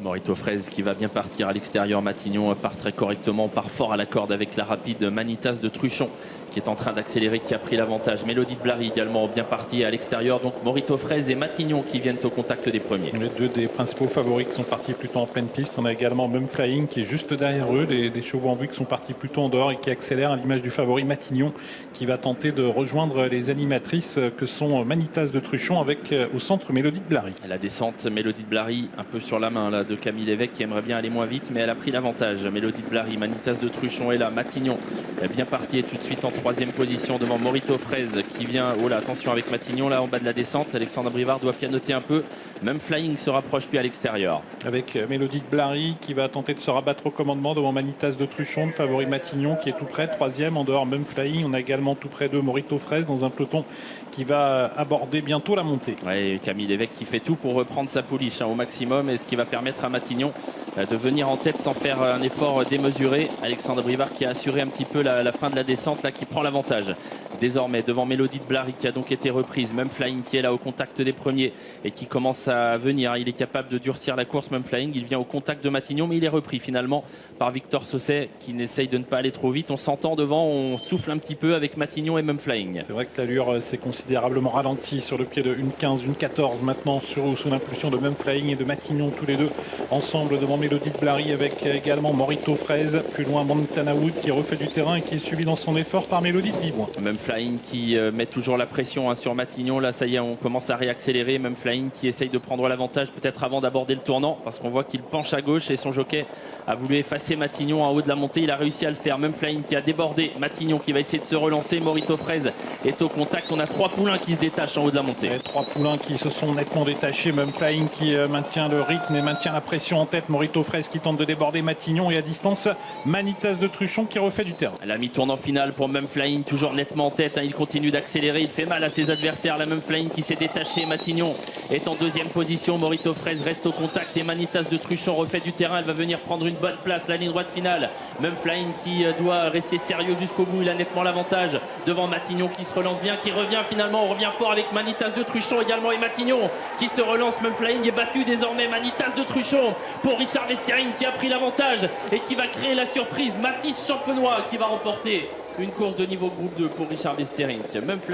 Morito Fraise qui va bien partir à l'extérieur. Matignon part très correctement, part fort à la corde avec la rapide Manitas de Truchon qui est en train d'accélérer, qui a pris l'avantage. Mélodie de Blary également bien partie à l'extérieur. Donc Morito Fraise et Matignon qui viennent au contact des premiers. Les deux des principaux favoris qui sont partis plutôt en pleine piste. On a également Mum Flying qui est juste derrière eux, des chevaux en vue qui sont partis plutôt en dehors et qui accélèrent à l'image du favori Matignon qui va tenter de rejoindre les animatrices que sont Manitas de Truchon avec au centre Mélodie de Blary. La descente, Mélodie de Blary un peu sur la main là, de Camille Lévesque qui aimerait bien aller moins vite, mais elle a pris l'avantage. Mélodie de Blary, Manitas de Truchon est là. Matignon est bien parti et tout de suite en troisième position devant Morito Fraise qui vient. Oh là, attention avec Matignon là en bas de la descente. Alexandre Brivard doit pianoter un peu. Même Flying se rapproche lui à l'extérieur. Avec Mélodie de Blary qui va tenter de se rabattre au commandement devant Manitas de Truchon, le favori Matignon qui est tout près, troisième. En dehors, Même Flying. On a également tout près de Morito Fraise dans un peloton qui va aborder bientôt la montée. Ouais, Camille Lévesque qui fait tout pour reprendre sa pouliche au maximum et ce qui va permettre à Matignon de venir en tête sans faire un effort démesuré. Alexandre Brivard qui a assuré un petit peu la fin de la descente là, qui prend l'avantage désormais devant Mélodie de Blary qui a donc été reprise. Même Flying qui est là au contact des premiers et qui commence à venir. Il est capable de durcir la course. Même Flying, il vient au contact de Matignon mais il est repris finalement par Victor Sausset qui n'essaye de ne pas aller trop vite. On s'entend devant, on souffle un petit peu avec Matignon et Même Flying. C'est vrai que l'allure s'est considérablement ralentie sur le pied de 1,15, 1,14 maintenant sous l'impulsion de Même Flying et de Matignon tous les deux ensemble devant Mélodie de Blary avec également Morito Fraise. Plus loin Montana Wood qui refait du terrain et qui est suivi dans son effort par Mélodie de Vivoin. Même Flying qui met toujours la pression sur Matignon. Là ça y est, on commence à réaccélérer. Même Flying qui essaye de prendre l'avantage peut-être avant d'aborder le tournant parce qu'on voit qu'il penche à gauche et son jockey a voulu effacer Matignon en haut de la montée. Il a réussi à le faire. Même Flying qui a débordé Matignon qui va essayer de se relancer. Morito Fraise est au contact. On a trois poulains qui se détachent en haut de la montée. Et trois poulains qui se sont nettement détachés. Même Flying qui maintient le rythme et maintient la pression en tête. Morito Fraise qui tente de déborder Matignon et à distance Manitas de Truchon qui refait du terrain. La mi-tournant finale pour Même Flying toujours nettement en tête. Il continue d'accélérer. Il fait mal à ses adversaires. La Même Flying qui s'est détaché. Matignon est en deuxième position. Morito Fraise reste au contact et Manitas de Truchon refait du terrain. Elle va venir prendre une bonne place. La ligne droite finale. Même Flying qui doit rester sérieux jusqu'au bout. Il a nettement l'avantage devant Matignon qui se relance bien, qui revient finalement. On revient fort avec Manitas de Truchon également et Matignon qui se relance. Même Flying est battu désormais. Manitas de Truchon pour Richard Westerine qui a pris l'avantage et qui va créer la surprise. Mathis Champenois qui va remporter une course de niveau groupe 2 pour Richard Westerine. Même